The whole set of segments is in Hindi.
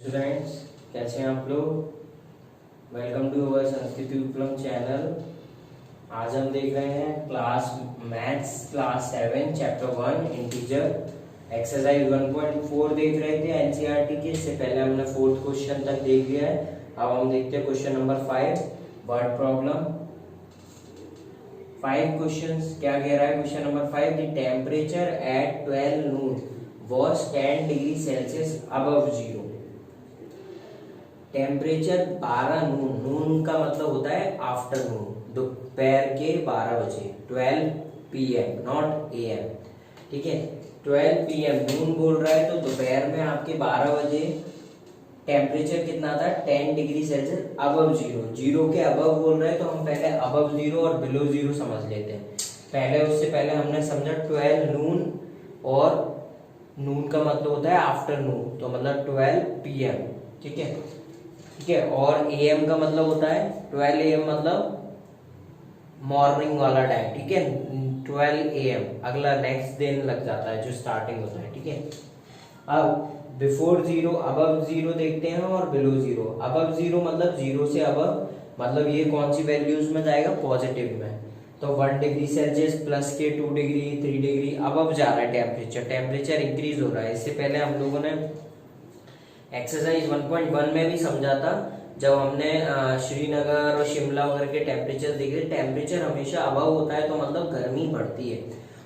स्टूडेंट्स, कैसे हैं आप लोग। Welcome to our Sanskrit Viplav channel. आज हम देख रहे हैं class maths class 7 chapter 1 integer exercise 1.4 देख रहे थे एनसीईआरटी की। इससे पहले हमने 4th क्वेश्चन तक देख लिया है। अब हम देखते हैं question number 5 word problem. 5 questions क्या कह रहा है। Question number 5, the temperature eight 12 Noon was 10 degree Celsius above zero. Temperature 12 नून, नून का मतलब होता है आफ्टरनून, दोपहर के 12 बजे, 12 PM नॉट AM, ठीक है। 12 PM नून बोल रहा है तो दोपहर में आपके 12 बजे टेम्परेचर कितना था 10 degree Celsius above zero. Zero के अबव बोल रहे हैं तो हम पहले अबव जीरो और बिलो जीरो समझ लेते हैं। पहले उससे पहले हमने समझा 12 नून, और नून का मतलब होता है आफ्टरनून, तो मतलब 12 PM, ठीक है, ठीक है। और AM का मतलब होता है 12 AM मतलब मॉर्निंग वाला टाइम, ठीक है। 12 AM अगला नेक्स्ट दिन लग जाता है जो स्टार्टिंग होता है, ठीक है। अब बिफोर जीरो, अबव जीरो देखते हैं और बिलो जीरो। अबव जीरो मतलब जीरो से अबव, मतलब ये कौन सी वैल्यूज में जाएगा, पॉजिटिव में। तो 1 डिग्री सेल्सियस प्लस के 2 डिग्री 3 डिग्री अबव जा रहा है टेम्परेचर, टेम्परेचर इंक्रीज हो रहा है। इससे पहले हम लोगों ने एक्सरसाइज 1.1 में भी समझा था, जब हमने श्रीनगर और शिमला वगैरह के टेम्परेचर देखे। टेम्परेचर हमेशा अबव होता है तो मतलब गर्मी बढ़ती है,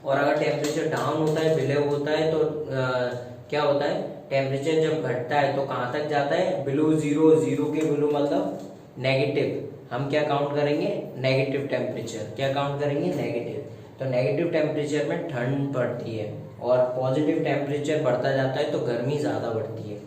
और अगर टेम्परेचर डाउन होता है, बिलो होता है तो क्या होता है, टेम्परेचर जब घटता है तो कहाँ तक जाता है, बिलो जीरो। जीरो के बिलो मतलब नेगेटिव। हम क्या काउंट करेंगे, नेगेटिव टेम्परेचर। क्या काउंट करेंगे, नेगेटिव। तो नेगेटिव टेम्परेचर में ठंड पड़ती है, और पॉजिटिव टेम्परेचर बढ़ता जाता है तो गर्मी ज्यादा बढ़ती है,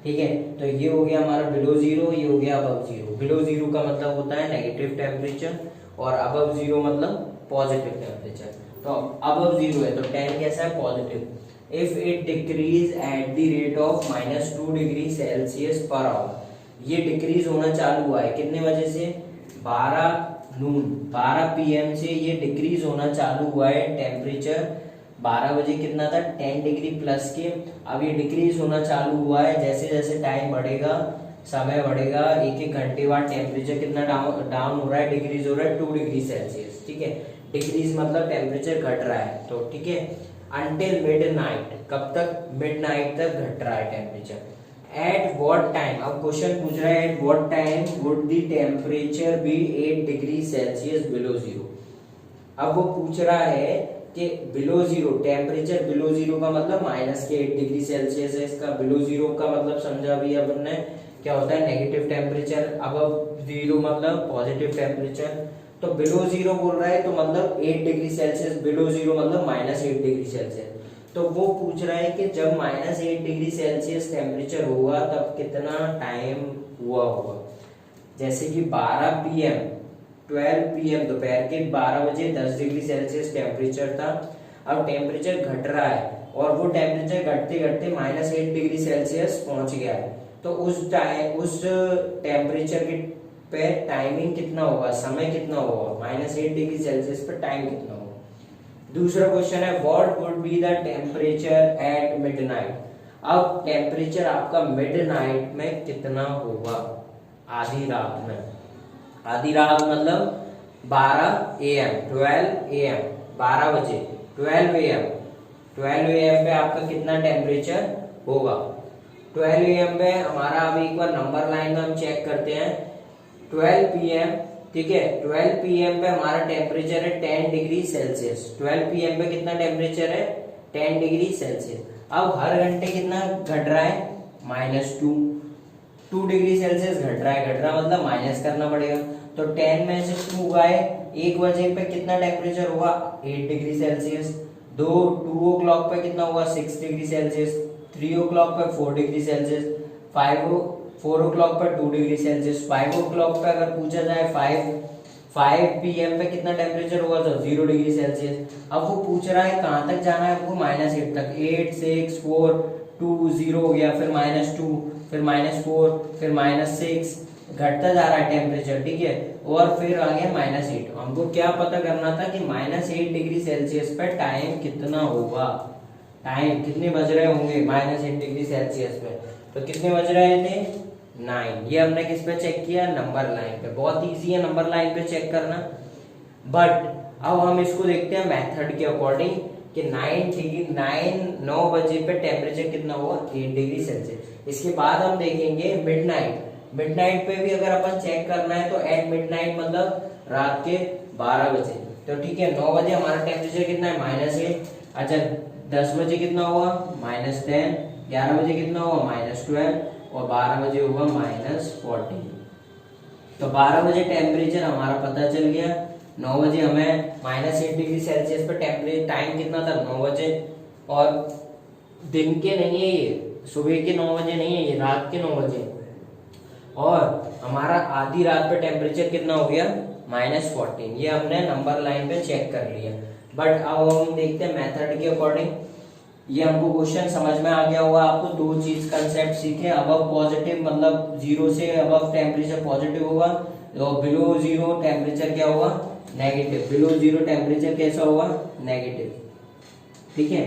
ठीक है। तो ये हो गया हमारा बिलो जीरो, ये हो गया अबव जीरो। बिलो जीरो का मतलब होता है नेगेटिव टेम्परेचर, और अबव जीरो मतलब पॉजिटिव टेम्परेचर। तो अबव जीरो है तो 10 कैसा है, positive. If it decrease at the rate of -2 degree Celsius per hour. ये डिक्रीज होना चालू हुआ है कितने बजे से, 12 नून, 12 PM से ये डिक्रीज होना चालू हुआ है टेम्परेचर। 12 बजे कितना था, 10 डिग्री प्लस के। अब ये डिक्रीज होना चालू हुआ है, जैसे जैसे टाइम बढ़ेगा, समय बढ़ेगा, एक एक घंटे बाद टेम्परेचर कितना डाउन हो रहा है, डिक्रीज हो रहा है 2 डिग्री सेल्सियस, ठीक है। डिक्रीज मतलब टेम्परेचर घट रहा है, तो ठीक है। अंटिल मिडनाइट, कब तक, मिडनाइट तक घट रहा है टेम्परेचर। एट व्हाट टाइम, अब क्वेश्चन पूछ रहा है at what time would the temperature be 8 degree celsius below zero. अब वो पूछ रहा है कि below zero, temperature below zero का मतलब -8 डिग्री सेल्सियस है इसका। बिलो जीरो का मतलब समझा अभी अपन ने, क्या होता है, नेगेटिव टेम्परेचर। अबव जीरो मतलब पॉजिटिव टेम्परेचर। तो बिलो जीरो बोल रहा है तो मतलब 8 डिग्री सेल्सियस, बिलो जीरो मतलब -8 डिग्री सेल्सियस। तो वो पूछ रहा है कि जब -8 डिग्री सेल्सियस टेम्परेचर होगा तब कितना टाइम हुआ होगा। जैसे कि 12 PM 12 PM दोपहर के 12 बजे 10 डिग्री सेल्सियस टेम्परेचर था। अब टेम्परेचर घट रहा है, और वो टेम्परेचर घटते घटते -8 डिग्री सेल्सियस पहुंच गया है। तो उस टेम्परेचर के पे टाइमिंग कितना होगा, समय कितना होगा, -8 डिग्री सेल्सियस पे टाइम कितना होगा। दूसरा क्वेश्चन है what would be the temperature at midnight. अब टेम्परेचर आपका मिडनाइट में कितना होगा, आधी रात में। आधी रात मतलब 12 AM, 12 AM 12 बजे, 12 AM 12 AM पे आपका कितना टेम्परेचर होगा। 12 AM पे हमारा, अभी एक बार नंबर लाइन में हम चेक करते हैं। 12 PM, ठीक है, 12 PM पे हमारा टेम्परेचर है 10 डिग्री सेल्सियस। 12 PM पे कितना टेम्परेचर है, 10 डिग्री सेल्सियस। अब हर घंटे कितना घट रहा है, -2 डिग्री सेल्सियस घट रहा है। घट रहा मतलब माइनस करना पड़ेगा, तो 10 में से 2 गए, 1 बजे पे कितना टेम्परेचर होगा, 8 डिग्री सेल्सियस। 2 o'clock पे कितना होगा, 6 डिग्री सेल्सियस। 3 o'clock पे 4 डिग्री सेल्सियस। 4 o'clock पर 2 डिग्री सेल्सियस। 5 o'clock पे अगर पूछा जाए 5 PM पे कितना टेम्परेचर होगा, तो 0 डिग्री सेल्सियस। अब वो पूछ रहा है कहाँ तक जाना है आपको, -8 तक। 8 6 4 2 0 हो गया, फिर -2, फिर -4, फिर -6, घटता जा रहा है टेम्परेचर, ठीक है। और फिर आ गया -8। हमको क्या पता करना था कि -8 डिग्री सेल्सियस पे टाइम कितना होगा, टाइम कितने बज रहे होंगे -8 डिग्री सेल्सियस पे। तो कितने बज रहे थे 9। ये हमने किस पे चेक किया, नंबर लाइन पे। बहुत इजी है नंबर लाइन पे चेक करना। बट अब हम इसको देखते हैं मेथड के अकॉर्डिंग कि 9 बजे पे टेम्परेचर कितना हुआ 8 डिग्री सेल्सियस। इसके बाद हम देखेंगे मिडनाइट पे भी अगर अपन चेक करना है तो एट मिडनाइट मतलब रात के 12 बजे। तो ठीक है 9 बजे हमारा टेम्परेचर कितना है -8। अच्छा 10 बजे कितना हुआ -10, 11 बजे कितना हुआ -12 और 12 बजे हुआ -14। तो 12 बजे टेम्परेचर हमारा पता चल गया। 9 बजे हमें -8 डिग्री सेल्सियस पे टेम्परेचर टाइम कितना था 9 बजे। और दिन के नहीं है ये, सुबह के 9 बजे नहीं है ये, रात के 9 बजे। और हमारा आधी रात पे टेम्परेचर कितना हो गया -14। ये हमने नंबर लाइन पे चेक कर लिया। बट अब हम देखते हैं मेथड के अकॉर्डिंग। ये हमको क्वेश्चन समझ में आ गया होगा आपको। दो चीज कंसेप्ट सीखे, अबव पॉजिटिव मतलब 0 से अबव टेम्परेचर पॉजिटिव होगा, और बिलो 0 टेम्परेचर क्या होगा नेगेटिव। बिलो 0 टेम्परेचर कैसा होगा नेगेटिव। ठीक है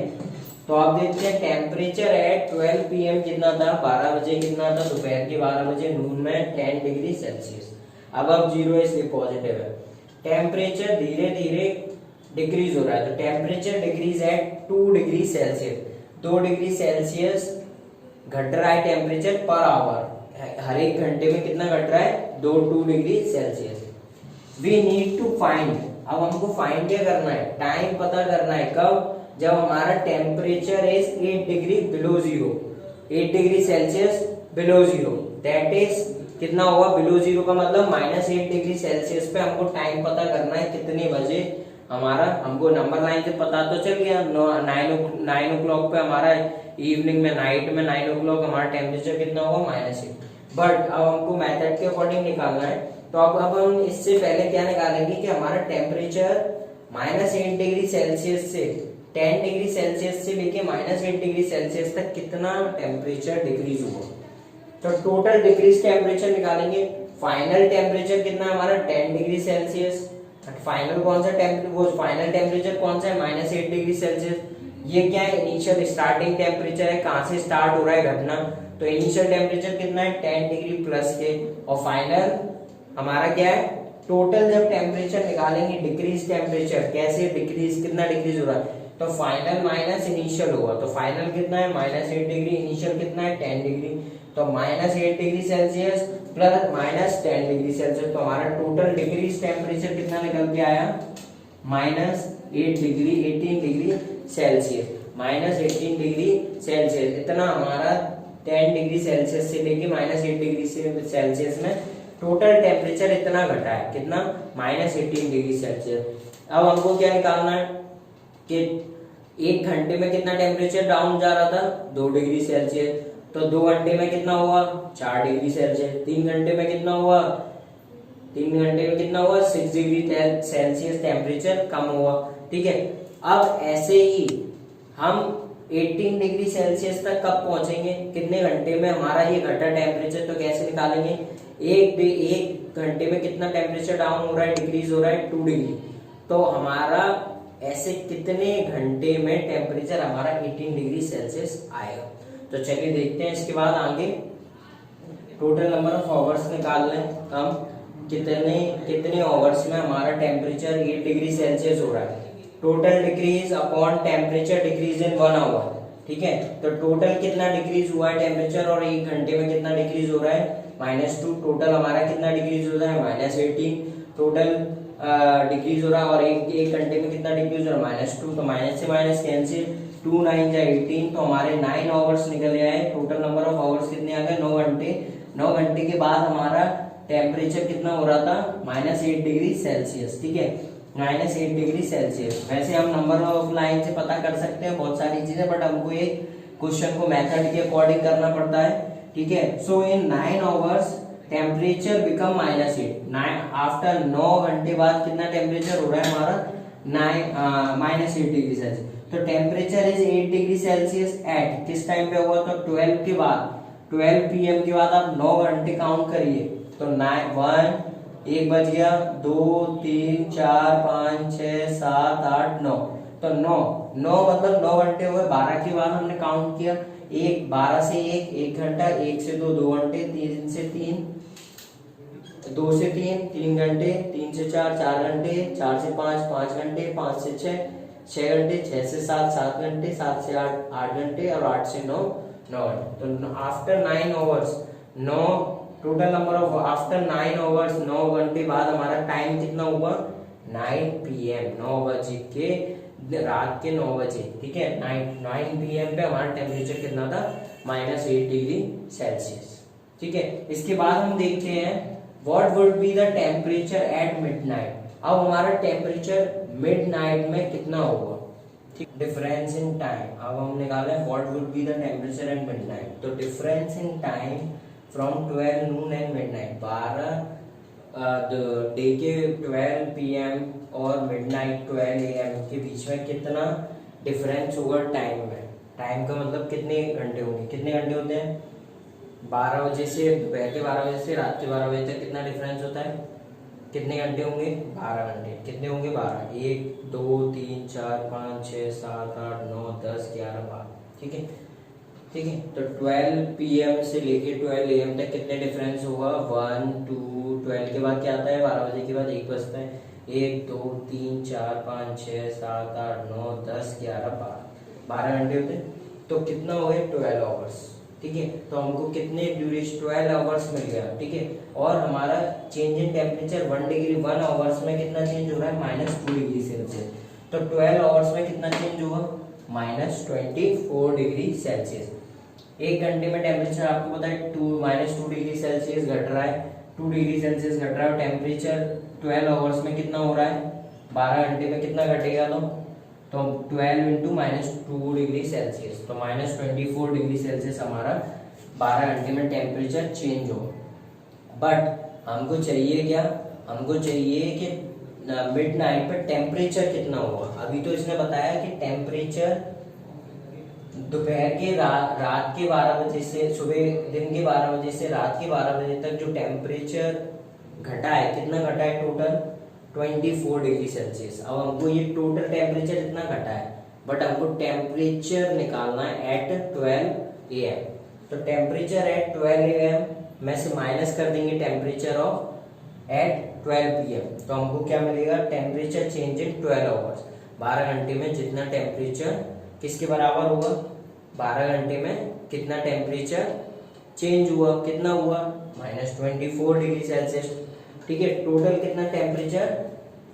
तो आप देखते हैं टेम्परेचर एट 12 PM कितना था 12 बजे कितना था दोपहर के 12 बजे नून में 10 डिग्री सेल्सियस। अब 0 है इसलिए पॉजिटिव है। टेम्परेचर धीरे धीरे डिक्रीज हो रहा है। तो temperature decrease at 2 degree Celsius, 2 degree Celsius घट रहा है टेम्परेचर पर आवर। हर एक घंटे में कितना घट रहा है 2 degree celsius. We need to find, अब हमको फाइंड क्या करना है, टाइम पता करना है। कब, जब हमारा temperature is 8 degree below 0, 8 degree celsius below 0। That is कितना हुआ बिलो 0 का मतलब -8 डिग्री सेल्सियस पे हमको टाइम पता करना है कितने बजे हमारा। हमको नंबर लाइन से पता तो चल गया 9 o'clock पे हमारा इवनिंग में नाइट में 9 o'clock हमारा टेम्परेचर कितना हुआ -8। बट अब हमको मेथड के अकॉर्डिंग निकालना है। तो अब हम इससे पहले क्या निकालेंगे कि हमारा टेम्परेचर -8 डिग्री सेल्सियस से 10 डिग्री सेल्सियस से लेके -8 डिग्री सेल्सियस तक कितना टेम्परेचर डिक्रीज हुआ। तो टोटल डिक्रीज टेम्परेचर निकालेंगे। फाइनल टेम्परेचर कितना है हमारा 10 डिग्री सेल्सियस। फाइनल कौन सा वो फाइनल टेम्परेचर कौन सा है -8 डिग्री सेल्सियस। ये क्या है इनिशियल स्टार्टिंग टेम्परेचर है, कहां से स्टार्ट हो रहा है घटना। तो इनिशियल टेम्परेचर कितना है 10 डिग्री प्लस के, और फाइनल हमारा क्या है टोटल। जब टेम्परेचर निकालेंगे डिक्रीज टेम्परेचर कैसे डिक्रीज, कितना डिक्रीज हो रहा है, तो फाइनल माइनस इनिशियल होगा। तो फाइनल कितना है -8 डिग्री, इनिशियल कितना है 10 डिग्री। तो -8 degree Celsius plus -10 degree Celsius. तो हमारा टोटल डिक्रीज टेम्परेचर कितना निकल के आया -8 degree 18 degree Celsius. -18 degree Celsius इतना हमारा 10 डिग्री सेल्सियस से लेके -8 डिग्री सेल्सियस में टोटल टेम्परेचर इतना घटा है, कितना -18 डिग्री सेल्सियस। अब हमको क्या निकालना है कि एक घंटे में कितना टेम्परेचर डाउन जा रहा था 2 डिग्री सेल्सियस। तो 2 घंटे में कितना हुआ 4 डिग्री सेल्सियस। 3 घंटे में कितना हुआ 6 डिग्री सेल्सियस टेम्परेचर कम हुआ। ठीक है अब ऐसे ही हम 18 डिग्री सेल्सियस तक कब पहुंचेंगे, कितने घंटे में हमारा ये घटा टेम्परेचर। तो कैसे निकालेंगे, एक घंटे में कितना टेम्परेचर डाउन हो रहा है डिक्रीज हो रहा है 2 डिग्री। तो हमारा ऐसे कितने घंटे में टेम्परेचर हमारा 18 डिग्री सेल्सियस आएगा। तो चलिए देखते हैं इसके बाद आगे टोटल नंबर ऑफ आवर्स निकाल लें हम, कितने आवर्स में हमारा टेम्परेचर 8 डिग्री सेल्सियस हो रहा है। Total decrease upon temperature decrease in 1 hour. ठीक है तो टोटल कितना डिक्रीज हुआ है टेम्परेचर, और एक घंटे में कितना डिक्रीज हो रहा है -2। टोटल हमारा कितना डिक्रीज हो रहा है -18 टोटल डिक्रीज हो रहा है, और एक घंटे में कितना डिक्रीज हो रहा है -2। तो माइनस से माइनस कैंसिल, 2 9 जा 18। तो हमारे 9 आवर्स निकल आए। टोटल नंबर ऑफ आवर्स कितने आ गए 9 घंटे। 9 घंटे के बाद हमारा टेम्परेचर कितना हो रहा था -8 डिग्री सेल्सियस। ठीक है -8 डिग्री सेल्सियस। वैसे हम नंबर ऑफ लाइन से पता कर सकते हैं बहुत सारी चीजें, बट हमको ये क्वेश्चन को मेथड के अकॉर्डिंग करना पड़ता है। ठीक है सो इन 9 आवर्स टेम्परेचर बिकम -8। आफ्टर 9 घंटे बाद कितना टेम्परेचर हो रहा है हमारा -8 डिग्री सेल्सियस। तो temperature is 8 degree Celsius at किस टाइम पे हुआ, तो 12 के बाद 12 PM के बाद आप 9 घंटे काउंट करिए। तो 1 बज गया, 2 3 4 5 6 7 8 9। तो 9 मतलब 9 घंटे हुए। 12 के बाद हमने काउंट किया एक 12 से 1 घंटा, 1 से 2 घंटे, 3 से 3 2 से 3 घंटे, 3 से 4 घंटे, 4 से 5 घंटे, 5 से 6 घंटे, 6 से 7 घंटे, 7 से 8 घंटे और 8 से 9 घंटे। तो after 9 hours 9 total number of after 9 hours 9 घंटे बाद हमारा टाइम कितना हुआ 9 PM 9 बजे के रात के 9 बजे, ठीक है। 9 PM पे हमारा टेम्परेचर कितना था -8 डिग्री सेल्सियस, ठीक है। इसके बाद हम देखते हैं what would be the temperature at midnight. अब हमारा टेम्परेचर मिडनाइट में कितना होगा, ठीक। डिफरेंस इन टाइम अब हम निकाले what would be the temperature at midnight. तो difference in time from 12 noon and midnight, 12 day के 12 PM और मिडनाइट 12 AM के बीच में कितना डिफरेंस होगा टाइम में। टाइम का मतलब कितने घंटे होंगे, कितने घंटे होते हैं 12 बजे से दोपहर के 12 बजे से रात के 12 बजे तक कितना डिफरेंस होता है, कितने घंटे होंगे 12 घंटे। कितने होंगे 12, 1 2 3 4 5 6 7 8 9 10 11 12, ठीक है, ठीक है। तो 12 PM से लेके 12 AM तक कितने डिफरेंस होगा 1 2 12 के बाद क्या आता है 12 बजे के बाद 1 बजता है, 1 2 3 4 5 6 7 8 9 10 11 12 घंटे होते हैं। तो कितना हो गया 12 आवर्स, ठीक है। तो हमको कितने ड्यूरेशन 12 आवर्स मिल गया, ठीक है। और हमारा चेंज इन टेम्परेचर 1 आवर्स में कितना चेंज हो रहा है -2 डिग्री सेल्सियस। तो 12 आवर्स में कितना चेंज होगा -24 डिग्री सेल्सियस। 1 घंटे में टेम्परेचर आपको पता है -2 डिग्री सेल्सियस घट रहा है, 2 डिग्री सेल्सियस घट रहा है। टेम्परेचर 12 आवर्स में कितना हो रहा है 12 घंटे में कितना घटेगा, तो 12 इंटू -2 डिग्री सेल्सियस, तो -24 डिग्री सेल्सियस हमारा 12 घंटे में टेम्परेचर चेंज हो। बट हमको चाहिए क्या, हमको चाहिए कि मिडनाइट पे टेम्परेचर कितना होगा। अभी तो इसने बताया कि टेम्परेचर दोपहर के रात के 12 बजे से सुबह दिन के 12 बजे से रात के 12 बजे तक जो टेम्परेचर घटा है, कितना घटा है टोटल 24 डिग्री सेल्सियस। अब हमको ये टोटल टेम्परेचर इतना घटा है, बट हमको टेम्परेचर निकालना है एट 12 AM। तो टेम्परेचर एट 12 AM में से माइनस कर देंगे टेम्परेचर ऑफ एट 12 PM। तो हमको क्या मिलेगा टेम्परेचर चेंज इन 12 आवर्स, 12 घंटे में जितना टेम्परेचर किसके बराबर होगा 12 घंटे में कितना टेम्परेचर चेंज हुआ, कितना हुआ -24 डिग्री सेल्सियस, ठीक है। टोटल कितना टेम्परेचर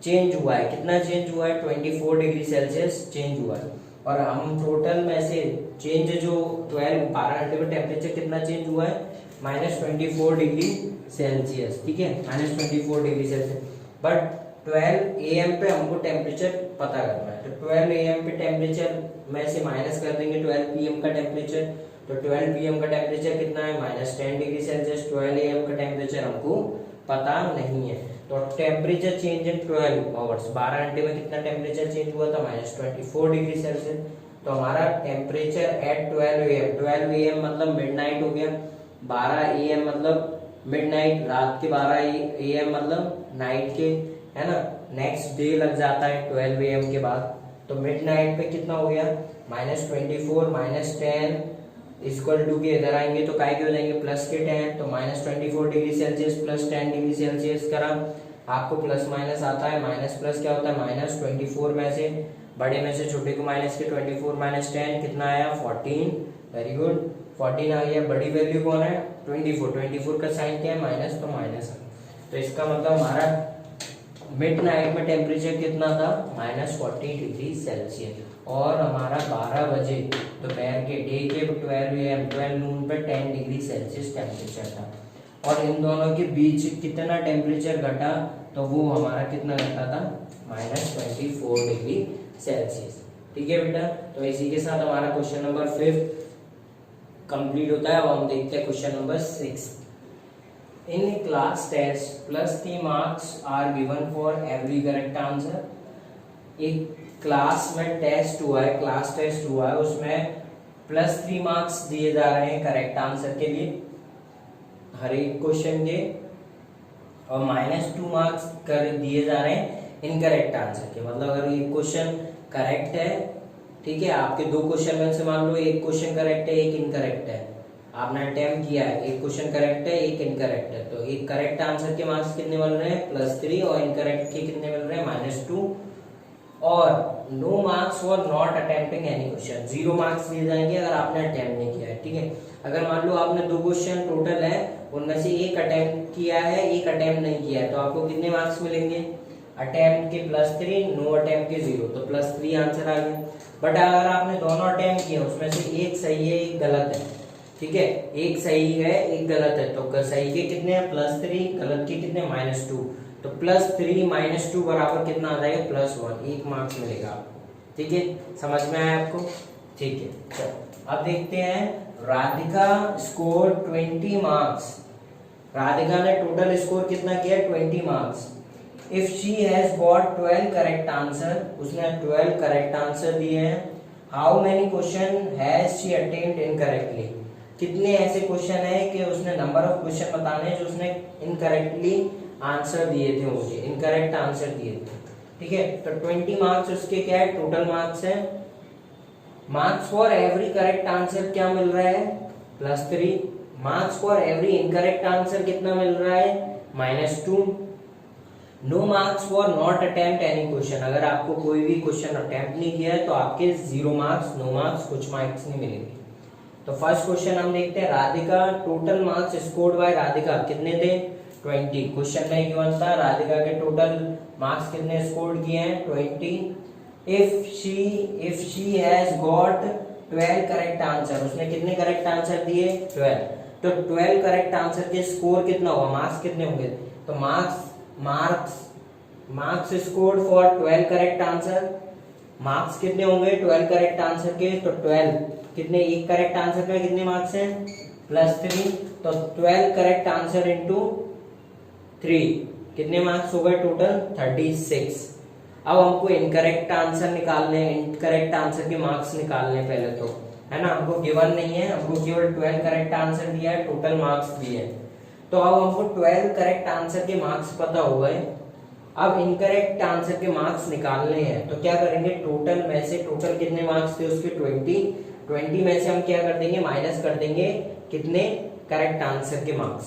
चेंज हुआ है, कितना चेंज हुआ है 24 डिग्री सेल्सियस चेंज हुआ है। और हम टोटल में से चेंज जो 12 घंटे में टेम्परेचर कितना चेंज हुआ है -24 डिग्री सेल्सियस, ठीक है, -24 डिग्री सेल्सियस। बट 12 AM पे हमको टेम्परेचर पता करना है, तो 12 AM पे टेम्परेचर में से माइनस कर देंगे 12 PM का टेम्परेचर। तो 12 PM का टेम्परेचर कितना है -10 डिग्री सेल्सियस। 12 AM का टेम्परेचर हमको पता नहीं है। तो टेम्परेचर चेंज इन 12 आवर्स, 12 घंटे में कितना टेम्परेचर चेंज हुआ था -24 डिग्री सेल्सियस। तो हमारा टेम्परेचर एट 12 AM, 12 AM मतलब मिडनाइट हो गया, 12 AM मतलब मिडनाइट, रात के 12 AM मतलब नाइट के, है ना, नेक्स्ट डे लग जाता है 12 AM के बाद। तो मिडनाइट पे कितना हो गया -24 -10 इक्वल टू के इधर आएंगे तो काय के हो जाएंगे प्लस के 10, तो -24 degree Celsius plus 10 degree Celsius करा, आपको प्लस माइनस आता है, माइनस प्लस क्या होता है -24 में से बड़े में से छोटे को माइनस के 24 -10 कितना आया 14, वेरी गुड 14 आ गया। बड़ी वैल्यू कौन है 24 का साइन क्या है माइनस, तो माइनस। तो इसका मतलब हमारा मिडनाइट में टेम्परेचर कितना था -40 डिग्री सेल्सियस। और हमारा 12 बजे दोपहर के डे के 12 AM 12 नून पे 10 डिग्री सेल्सियस टेम्परेचर था। और इन दोनों के बीच कितना टेम्परेचर घटा, तो वो हमारा कितना घटा था -24 डिग्री सेल्सियस, ठीक है बेटा। तो इसी के साथ हमारा क्वेश्चन नंबर 5 कंप्लीट होता है। अब हम देखते हैं question number 6। In a class test, +3 marks are given for every correct answer. एक क्लास में टेस्ट हुआ है, क्लास टेस्ट हुआ है, उसमें +3 मार्क्स दिए जा रहे हैं करेक्ट आंसर के लिए हर एक क्वेश्चन के, और -2 मार्क्स कर दिए जा रहे हैं इनकरेक्ट आंसर के। मतलब अगर ये क्वेश्चन करेक्ट है, ठीक है, आपके 2 क्वेश्चन में से मान लो एक क्वेश्चन करेक्ट है, एक इनकरेक्ट है, आपने अटेम्प्ट किया है, एक क्वेश्चन करेक्ट है, एक इनकरेक्ट है, तो एक करेक्ट आंसर के मार्क्स कितने मिल रहे हैं +3 और इनकरेक्ट के कितने मिल रहे हैं -2 और no marks for not attempting any question, 0 marks दिए जाएंगे अगर आपने अटेम्प्ट नहीं किया है। ठीक है, अगर मान लो आपने 2 क्वेश्चन टोटल है उनमें से एक अटेम्प्ट किया है, एक अटेम्प्ट नहीं किया है, तो आपको कितने मार्क्स मिलेंगे, अटेम्प्ट के +3, नो अटेम्प्ट के 0, तो +3 आंसर आ गया। बट अगर आपने दोनों अटेम्प्ट किए उसमें से एक सही है एक गलत है, ठीक है, एक सही है एक गलत है, तो सही के कितने हैं +3, गलत के कितने -2, तो +3 -2 बराबर कितना आ जाएगा +1, 1 मार्क्स मिलेगा आपको। ठीक है, समझ में आया आपको? ठीक है, चलो अब देखते हैं राधिका स्कोर 20 मार्क्स। राधिका ने टोटल स्कोर कितना किया 20 marks. If she has got 12 correct answer, उसने 12 करेक्ट आंसर दिए हैं। How many question has she attempt incorrectly, कितने ऐसे क्वेश्चन है कि उसने नंबर ऑफ क्वेश्चन बताने हैं जो उसने इनकरेक्टली आंसर दिए थे, मुझे इनकरेक्ट आंसर दिए थे। ठीक है, तो 20 मार्क्स उसके क्या है टोटल मार्क्स है। Marks for every correct answer क्या मिल रहा है +3, marks for every incorrect answer कितना मिल रहा है -2। No marks for not attempt any question, अगर आपको कोई भी क्वेश्चन अटेम्प्ट नहीं किया है तो आपके 0 मार्क्स, नो मार्क्स, कुछ मार्क्स नहीं मिलेंगे। तो फर्स्ट क्वेश्चन हम देखते हैं, Radhika total marks scored by Radhika कितने थे 20। क्वेश्चन में गिवन था राधिका के टोटल मार्क्स कितने स्कोर किए हैं 20। If she has got 12 correct answer, उसने कितने करेक्ट आंसर दिए 12, तो 12 करेक्ट आंसर के स्कोर कितना होगा, मार्क्स कितने होंगे, तो marks scored for 12 correct answer, marks कितने होंगे 12 करेक्ट आंसर के, तो 12 कितने, एक करेक्ट आंसर का कितने मार्क्स हैं +3, तो 12 करेक्ट आंसर इंटू 3 कितने मार्क्स हो गए टोटल 36। अब हमको इनकरेक्ट आंसर निकालने, इनकरेक्ट आंसर के मार्क्स निकालने पहले तो, है ना, हमको गिवन नहीं है, हमको केवल 12 करेक्ट आंसर दिया है, टोटल मार्क्स दिए हैं। तो अब हमको 12 करेक्ट आंसर के मार्क्स पता हो गए, अब इनकरेक्ट आंसर के मार्क्स निकालने हैं, तो क्या करेंगे टोटल में से, टोटल कितने मार्क्स थे उसके 20 में से हम क्या कर देंगे माइनस कर देंगे कितने करेक्ट आंसर के मार्क्स,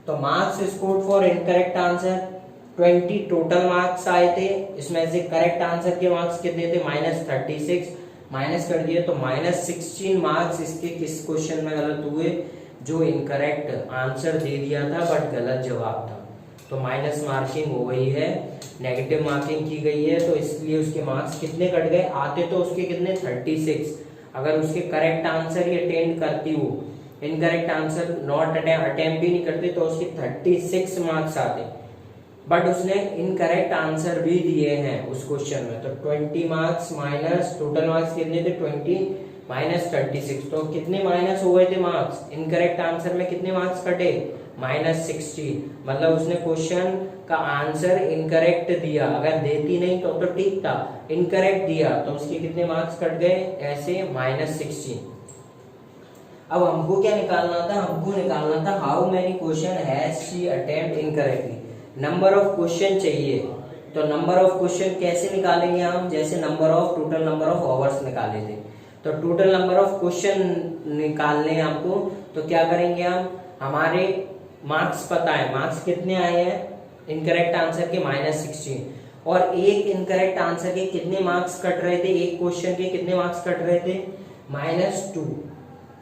तो marks scored for incorrect answer 20 total marks आए थे, इसमें से करेक्ट आंसर के मार्क्स कितने थे -36, माइनस कर दिए तो -16 मार्क्स इसके किस क्वेश्चन में गलत हुए, जो इनकरेक्ट आंसर दे दिया था बट गलत जवाब था, तो माइनस मार्किंग हो गई है, नेगेटिव मार्किंग की गई है, तो इसलिए उसके मार्क्स कितने कट गए, आते तो उसके कितने 36, अगर उसके करेक्ट आंसर ही अटेम्प्ट करती हो, इनकरेक्ट आंसर नॉट अटेम्प्ट भी नहीं करती तो उसके 36 मार्क्स आते, बट उसने इनकरेक्ट आंसर भी दिए हैं उस क्वेश्चन में, तो 20 मार्क्स माइनस टोटल मार्क्स कितने थे 20 -36, तो कितने माइनस हो गए थे मार्क्स, इनकरेक्ट आंसर में कितने मार्क्स कटे -60, मतलब उसने क्वेश्चन का आंसर इनकरेक्ट दिया, अगर देती नहीं तो ठीक था, इनकरेक्ट दिया तो उसके कितने मार्क्स कट गए ऐसे -16। अब हमको क्या निकालना था, हमको निकालना था how many question has she attempt incorrectly, number of question चाहिए, तो नंबर ऑफ क्वेश्चन कैसे निकालेंगे हम, जैसे टोटल नंबर ऑफ आवर्स निकाले थे, तो टोटल नंबर ऑफ क्वेश्चन निकालने हमको, तो क्या करेंगे हम, हमारे मार्क्स पता है, मार्क्स कितने आए हैं इनकरेक्ट आंसर के -16, और एक इनकरेक्ट आंसर के कितने मार्क्स कट रहे थे, एक क्वेश्चन के कितने मार्क्स कट रहे थे -2,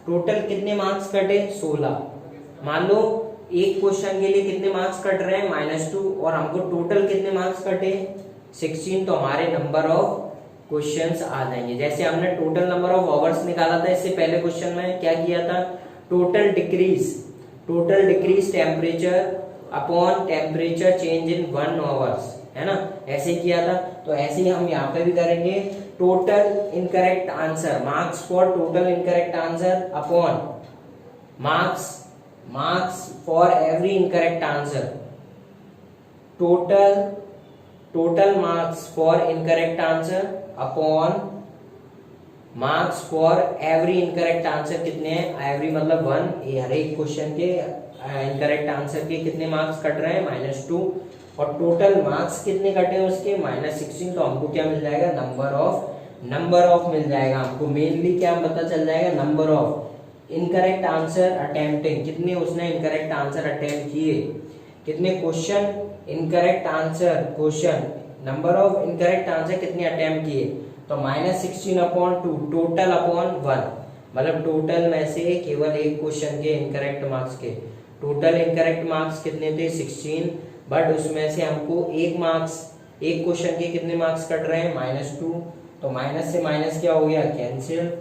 टोटल कितने मार्क्स कटे 16, मान लो एक क्वेश्चन के लिए कितने मार्क्स कट रहे हैं -2 और हमको टोटल कितने मार्क्स कटे 16, तो हमारे नंबर ऑफ क्वेश्चंस आ जाएंगे। जैसे हमने टोटल नंबर ऑफ आवर्स निकाला था, इससे पहले क्वेश्चन में क्या किया था, total decrease temperature upon temperature change in 1 hours, है ना, ऐसे किया था, तो ऐसे ही हम यहाँ पे भी करेंगे, total incorrect answer, marks for total incorrect answer upon marks for every incorrect answer, total marks for incorrect answer upon marks for every incorrect answer कितने हैं, एवरी मतलब 1, हर एक क्वेश्चन के इनकरेक्ट आंसर के कितने मार्क्स कट रहे हैं -2, और टोटल मार्क्स कितने कटे हैं उसके -16, तो हमको क्या मिल जाएगा नंबर ऑफ नंबर ऑफ मिल जाएगा हमको। मेनली क्या पता चल जाएगा, number of incorrect answer attempting, कितने उसने इनकरेक्ट आंसर अटेम्प्ट किए, कितने question incorrect answer, question number of incorrect answer कितने अटेम्प्ट किए। तो -16/2 टोटल अपॉन 1, मतलब टोटल में से केवल एक क्वेश्चन के इनकरेक्ट मार्क्स के, टोटल इनकरेक्ट मार्क्स कितने थे 16, बट उसमें से हमको एक मार्क्स, एक क्वेश्चन के कितने मार्क्स कट रहे हैं -2, तो माइनस से माइनस क्या हो गया, कैंसिल।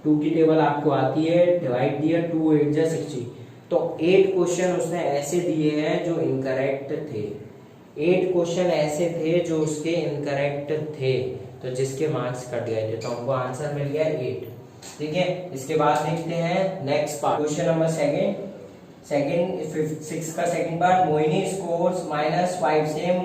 2 की टेबल आपको आती है, डिवाइड दिया 2 8 जा 60, तो 8 क्वेश्चन उसने ऐसे दिए हैं जो इनकरेक्ट थे, 8 क्वेश्चन ऐसे थे जो उसके इनकरेक्ट थे, तो जिसके मार्क्स कट गए थे, तो हमको आंसर मिल गया 8। ठीक है, इसके बाद देखते हैं next part, question number second 6 का second part. Mohini scores -5, same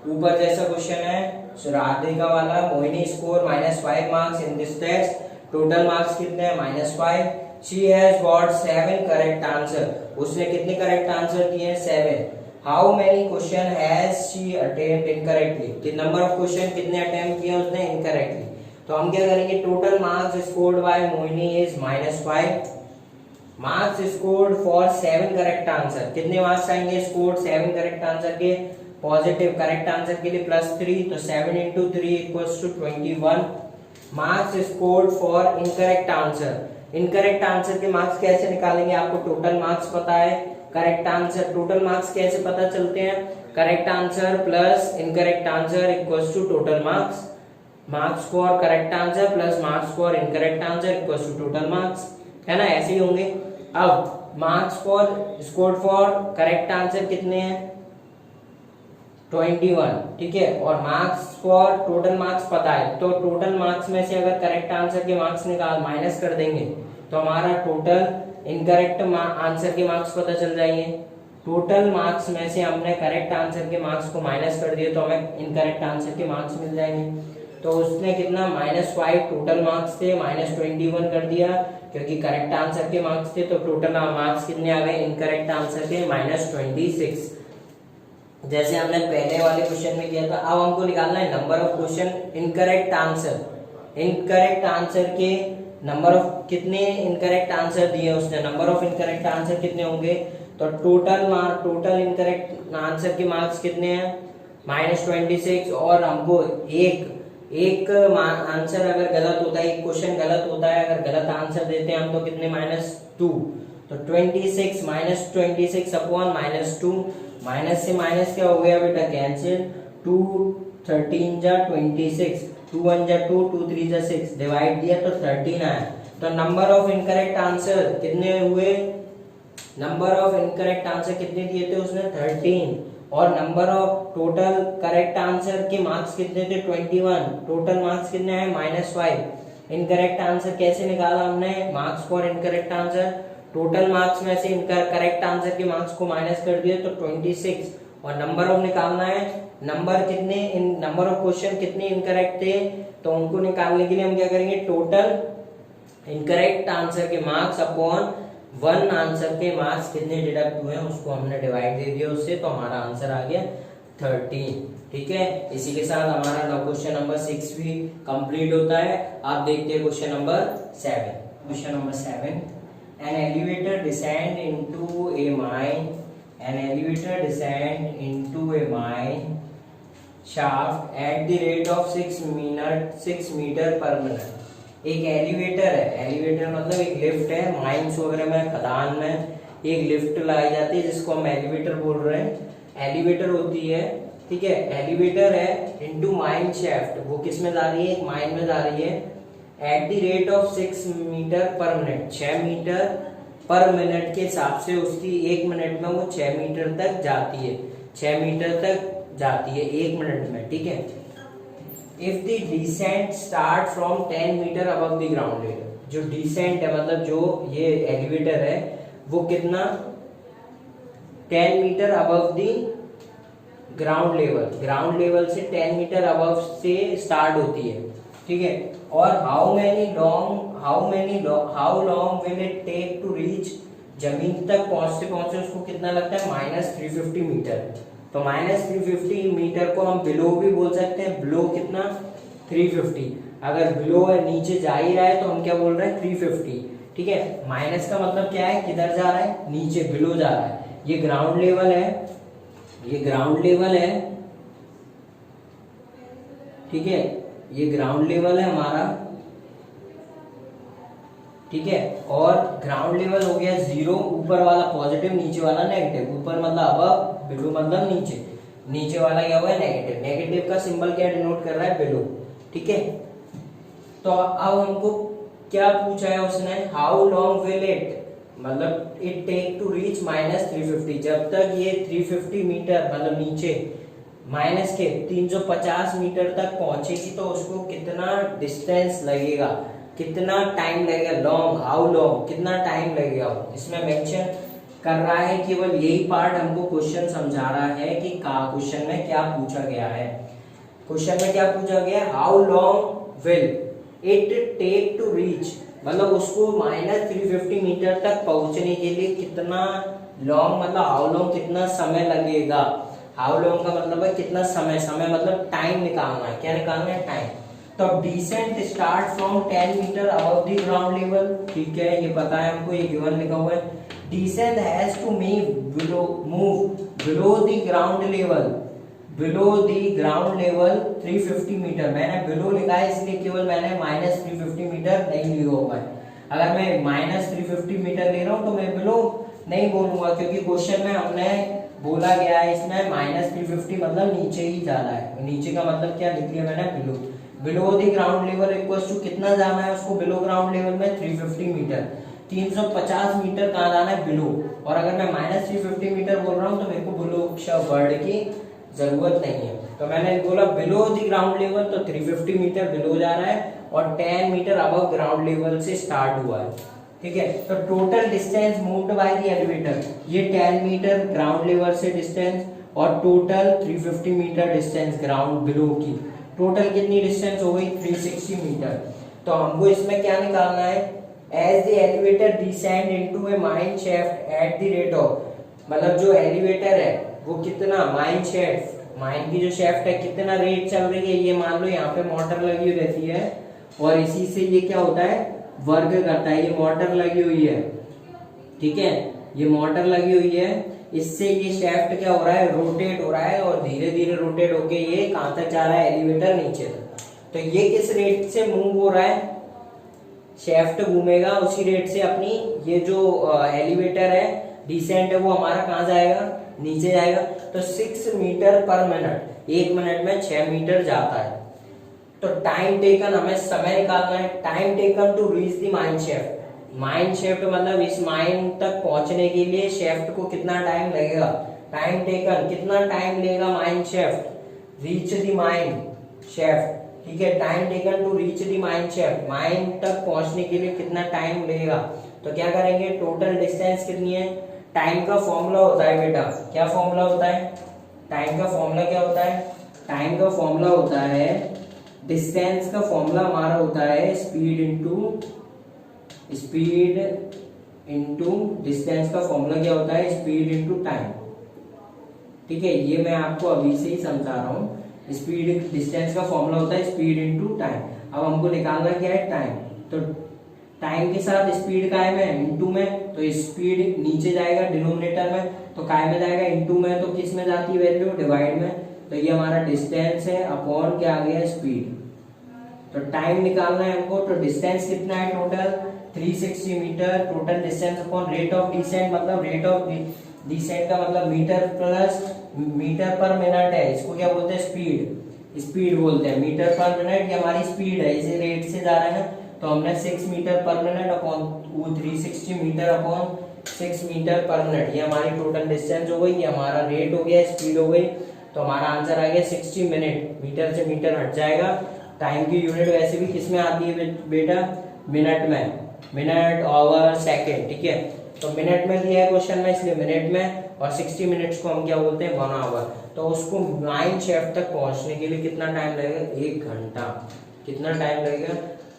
ऊपर जैसा क्वेश्चन है राधिका वाला। Mohini score -5 marks in this test, total marks कितने हैं -5। She has got 7 correct answer, उसने कितने करेक्ट आंसर दिए हैं 7। How many question has she attempt incorrectly, number of question कितने अटेम्प्ट किए उसने इनकरेक्टली। तो हम क्या करेंगे, total marks scored by Mohini is -5, marks scored for 7 correct answer, कितने मार्क्स आएंगे स्कोर्ड 7 करेक्ट आंसर के, पॉजिटिव करेक्ट आंसर के लिए +3, तो 7 × 3 = 21। Marks scored for incorrect answer, incorrect answer के मार्क्स कैसे निकालेंगे, आपको टोटल मार्क्स पता है, करेक्ट आंसर टोटल मार्क्स कैसे पता चलते हैं, correct answer plus incorrect answer equals to total marks, marks for correct answer plus marks for incorrect answer equals to total marks, है ना, ऐसे ही होंगे। अब marks for scored for correct answer कितने हैं 21, ठीक है, और मार्क्स फॉर टोटल मार्क्स पता है, तो टोटल मार्क्स में से अगर करेक्ट आंसर के मार्क्स निकाल माइनस कर देंगे तो हमारा टोटल इनकरेक्ट आंसर के मार्क्स पता चल जाएंगे। टोटल मार्क्स में से हमने करेक्ट आंसर के मार्क्स को माइनस कर दिए तो हमें इनकरेक्ट आंसर के मार्क्स मिल जाएंगे। तो उसने कितना -5 टोटल मार्क्स थे, -21 कर दिया क्योंकि करेक्ट आंसर के मार्क्स थे, तो टोटल मार्क्स कितने आ गए इनकरेक्ट आंसर के -26, जैसे हमने पहले वाले क्वेश्चन में किया था। अब हमको निकालना है number of question incorrect answer, incorrect answer के नंबर ऑफ कितने इनकरेक्ट आंसर दिए उसने, नंबर ऑफ इनकरेक्ट आंसर कितने होंगे, तो टोटल इनकरेक्ट आंसर के मार्क्स कितने हैं -26, और हमको एक आंसर अगर गलत होता है, एक क्वेश्चन गलत होता है, अगर गलत आंसर देते हैं हम तो कितने -2, तो 26 -26 अपॉन -2, माइनस से माइनस क्या हो गया बेटा कैंसिल, 2 13 जा 26, 2 1 जा 2, 2 3 जा 6, डिवाइड दिया तो 13 आया। तो नंबर ऑफ इनकरेक्ट आंसर कितने हुए, नंबर ऑफ इनकरेक्ट आंसर कितने दिए थे उसने 13, और number of total correct answer के मार्क्स कितने थे 21, टोटल मार्क्स कितने आए -5। इनकरेक्ट आंसर कैसे निकाला हमने, marks for incorrect answer, total marks में से करेक्ट आंसर के मार्क्स को माइनस कर दिए तो 26, और नंबर ऑफ निकालना है, नंबर कितने नंबर ऑफ क्वेश्चन कितने इनकरेक्ट थे, तो उनको निकालने के लिए हम क्या करेंगे, टोटल इनकरेक्ट आंसर के मार्क्स अपॉन 1 आंसर के मार्क्स कितने डिडक्ट हुए हैं उसको हमने डिवाइड दे दिया उससे, तो हमारा आंसर आ गया 13। ठीक है, इसी के साथ हमारा क्वेश्चन नंबर 6 भी कंप्लीट होता है। आप देखते हैं question number 7। Question number 7, an elevator descend into a mine, an elevator descend into a mine shaft at the rate of 6 meter per minute। एक एलिवेटर है, एलिवेटर मतलब एक लिफ्ट है, माइंस वगैरह में खदान में एक लिफ्ट लगाई जाती है जिसको हम एलिवेटर बोल रहे हैं। एलिवेटर होती है, ठीक है, एलिवेटर है इनटू माइन शाफ्ट, वो किस में जा रही है, एक माइन में जा रही है, at the rate of 6 meter per minute, 6 meter per minute के हिसाब से उसकी 1 मिनट में वो 6 मीटर तक जाती है, 6 मीटर तक जाती है 1 मिनट में, ठीक है। If the descent start from 10 meter above the ground level, जो डिसेंट है मतलब जो ये एलिवेटर है वो कितना 10 meter above the ground level से 10 मीटर अबव से स्टार्ट होती है, ठीक है। और how long will it take to reach, जमीन तक पहुंचते उसको कितना लगता है -350 मीटर। तो -350 मीटर को हम बिलो भी बोल सकते हैं, बिलो कितना 350। अगर बिलो है, नीचे जा ही रहा है, तो हम क्या बोल रहे हैं 350। ठीक है, माइनस का मतलब क्या है, किधर जा रहा है, नीचे, बिलो जा रहा है। ये ग्राउंड लेवल है, ये ग्राउंड लेवल है। ठीक है, ये ग्राउंड लेवल है हमारा। ठीक है, और ग्राउंड लेवल हो गया 0, ऊपर वाला पॉजिटिव, नीचे वाला नेगेटिव। ऊपर मतलब अबव, बिलो मतलब नीचे, नीचे वाला क्या हुआ है नेगेटिव। नेगेटिव का सिंबल क्या डिनोट कर रहा है, बिलो। ठीक है, तो अब हमको क्या पूछा है उसने, हाउ लॉन्ग विल इट, मतलब इट टेक टू रीच -350। जब तक ये 350 मीटर मतलब नीचे माइनस के 350 मीटर तक पहुंचेगी, तो उसको कितना डिस्टेंस लगेगा, कितना टाइम लगेगा। लॉन्ग, हाउ लॉन्ग, कितना टाइम लगेगा, इसमें मेंशन कर रहा है। केवल यही पार्ट हमको क्वेश्चन समझा रहा है कि क्वेश्चन में क्या पूछा गया है। क्वेश्चन में क्या पूछा गया, how long will it take to reach, मतलब उसको -350 मीटर तक पहुंचने के लिए कितना लॉन्ग, मतलब हाउ लॉन्ग, कितना समय लगेगा। हाउ लॉन्ग का मतलब है कितना समय, समय मतलब टाइम निकालना है। क्या निकालना है, टाइम। तो अब descent start from 10 meter above the ground level. ठीक है, ये पता है हमको, ये गिवन लिखा हुआ है। Descent has to move below the ground level, below the ground level 350 meter. मैंने बिलो लिखा है इसलिए केवल मैंने -350 मीटर नहीं लिया हुआ है। अगर मैं -350 मीटर ले रहा हूं तो मैं बिलो नहीं बोलूंगा, क्योंकि क्वेश्चन में हमने बोला गया है इसमें -350 मतलब नीचे ही जाना है। नीचे का मतलब क्या लिख लिया मैंने, below. Below the ground level equals to कितना जाना है उसको बिलो ग्राउंड लेवल में, 350 मीटर। 350 मीटर कहाँ जाना है, बिलो। और अगर मैं -350 मीटर बोल रहा हूँ तो मेरे को बिलो वर्ड की जरूरत नहीं है। तो मैंने बोला बिलो द ग्राउंड लेवल, तो 350 मीटर बिलो जा रहा है और 10 मीटर अबव ग्राउंड लेवल से स्टार्ट हुआ है। ठीक है, तो total distance moved by the elevator, ये 10 मीटर ग्राउंड लेवल से डिस्टेंस और total 350 meter distance ground below की, टोटल कितनी डिस्टेंस हो गई, 360 मीटर। तो हमको इसमें क्या निकालना है, as the elevator descend into a mine shaft at the rate of, मतलब जो एलिवेटर है वो कितना, माइन शाफ्ट, माइन की जो शाफ्ट है कितना रेट चल रही है, ये मान लो यहाँ पे मोटर लगी हुई रहती है और इसी से ये क्या होता है, वर्क करता है। ये मोटर लगी हुई है, ठीक है, ये मोटर लगी हुई है, इससे ये शाफ्ट क्या हो रहा है, रोटेट हो रहा है और धीरे धीरे रोटेट होके ये कहां तक जा रहा है, एलिवेटर नीचे तक। तो ये किस रेट से मूव हो रहा है, शाफ्ट घूमेगा उसी रेट से अपनी ये जो एलिवेटर है डिसेंट है वो हमारा कहां जाएगा, नीचे जाएगा। तो 6 मीटर पर मिनट, 1 मिनट में 6 मीटर जाता है। तो टाइम टेकन, हमें समय निकालना है। Time taken to reach the mine shaft, mine shaft मतलब इस माइन तक पहुंचने के लिए शाफ्ट को कितना टाइम लगेगा, टाइम टेकन कितना टाइम लेगा mine shaft, reach the mine shaft. ठीक है, time taken to reach the mine shaft, mine तक पहुंचने के लिए कितना टाइम लगेगा। तो क्या करेंगे, टोटल डिस्टेंस कितनी है, टाइम का फॉर्मूला होता है बेटा, क्या फॉर्मूला होता है, टाइम का फॉर्मूला क्या होता है, टाइम का फॉर्मूला होता है, डिस्टेंस का फॉर्मूला हमारा होता है स्पीड इंटू डिस्टेंस का फॉर्मूला क्या होता है, स्पीड इंटू टाइम। ठीक है, ये मैं आपको अभी से ही समझा रहा हूँ। स्पीड, डिस्टेंस का फॉर्मूला होता है स्पीड इंटू टाइम। अब हमको निकालना क्या है, टाइम। तो टाइम के साथ स्पीड काय में, इंटू में, तो स्पीड नीचे जाएगा डिनोमिनेटर में, तो काय में जाएगा, इंटू में, तो किस में जाती है वैल्यू, डिवाइड में। तो ये हमारा डिस्टेंस है अपॉन क्या आ गया, स्पीड। तो टाइम निकालना है हमको, तो डिस्टेंस कितना है total 360 meter, total distance upon rate of descent, मतलब रेट ऑफ डिसेंट का मतलब meter plus meter per minute है, इसको क्या बोलते हैं, स्पीड बोलते हैं। मीटर पर मिनट ये हमारी स्पीड है, इसे रेट से जा रहे हैं, तो हमने 6 meter per minute upon 360 meter upon 6 meter per minute, ये हमारी टोटल डिस्टेंस हो गई, ये हमारा रेट हो गया, स्पीड हो गई। तो हमारा आंसर आ गया 60 मिनट, मीटर से मीटर हट जाएगा। टाइम की यूनिट वैसे भी किस में आती है बेटा, मिनट में, मिनट आवर सेकंड। ठीक है, तो मिनट में दिया है क्वेश्चन में, इसलिए मिनट में, और 60 मिनट्स को हम क्या बोलते हैं, 1 आवर। तो उसको माइन शाफ्ट तक पहुंचने के लिए कितना टाइम लगेगा, 1 घंटा। कितना टाइम लगेगा,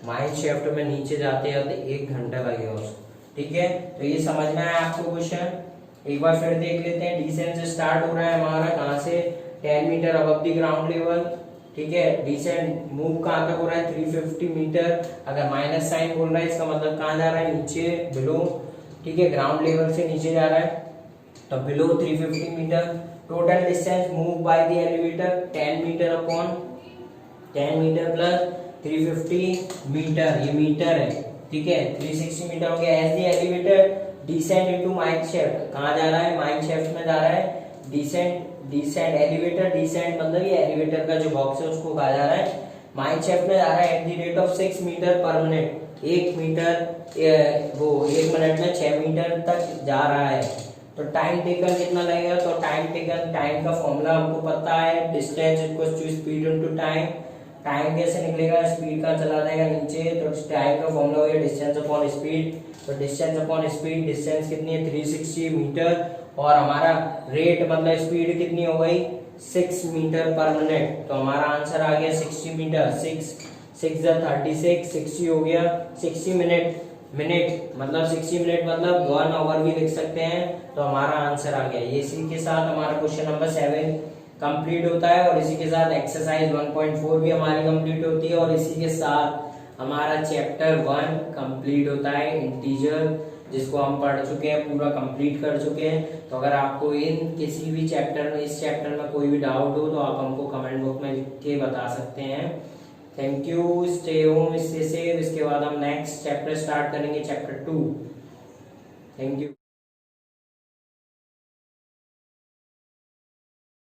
माइन शाफ्ट में नीचे जाते जाते 1 घंटा लगेगा उसको। ठीक है, तो ये समझ में आया आपको क्वेश्चन। एक बार फिर देख लेते हैं। डिसेंट से स्टार्ट हो रहा है हमारा कहां से, 10 meter above the ground level, ठीक है। डिसेंड मूव कहाँ तक हो रहा है 350 मीटर। अगर माइनस साइन बोल रहा है इसका मतलब कहाँ जा रहा है, नीचे, बिलो, ठीक है, ग्राउंड लेवल से नीचे जा रहा है, तो below 350 meter. Total distance move by the elevator 10 meter upon 10 meter plus 350 meter, ये मीटर है, ठीक है, 360 मीटर हो गया। As the elevator descend into mine shaft, कहाँ जा रहा है, माइन शेफ्ट में जा रहा है। डिसेंड एलिवेटर, डिसेंड मतलब ये एलिवेटर का जो बॉक्स है उसको कहा जा रहा है, माइन शेफ्ट में जा रहा है at the rate of 6 meter per minute, 1 meter वो 1 मिनट में 6 मीटर तक जा रहा है। तो टाइम टेकन कितना लगेगा, तो टाइम टेकन, टाइम का फॉर्मूला हमको पता है, distance equals to speed into time. Time कैसे निकलेगा, स्पीड का चला जाएगा नीचे, तो टाइम का फॉर्मूला हो गया डिस्टेंस अपॉन स्पीड। तो डिस्टेंस अपॉन स्पीड, डिस्टेंस कितनी है 360 मीटर, और हमारा रेट मतलब स्पीड कितनी हो गई 6 मीटर पर मिनट। तो हमारा आंसर आ गया 60 मीटर, 6 36, 60 हो गया 60 मिनट, मतलब 60 मिनट मतलब 1 आवर भी लिख सकते हैं। तो हमारा आंसर आ गया। इसी के साथ हमारा क्वेश्चन नंबर 7 कंप्लीट होता है, और इसी के साथ एक्सरसाइज 1.4 भी हमारी कंप्लीट होती है, और इसी के साथ हमारा चैप्टर 1 कंप्लीट होता है, इंटीजर, जिसको हम पढ़ चुके हैं, पूरा कंप्लीट कर चुके हैं। तो अगर आपको इन किसी भी चैप्टर में, इस चैप्टर में कोई भी डाउट हो तो आप हमको कमेंट बॉक्स में लिख के बता सकते हैं। Thank you, stay home, stay safe. इसके बाद हम नेक्स्ट चैप्टर स्टार्ट करेंगे, चैप्टर 2। Thank you.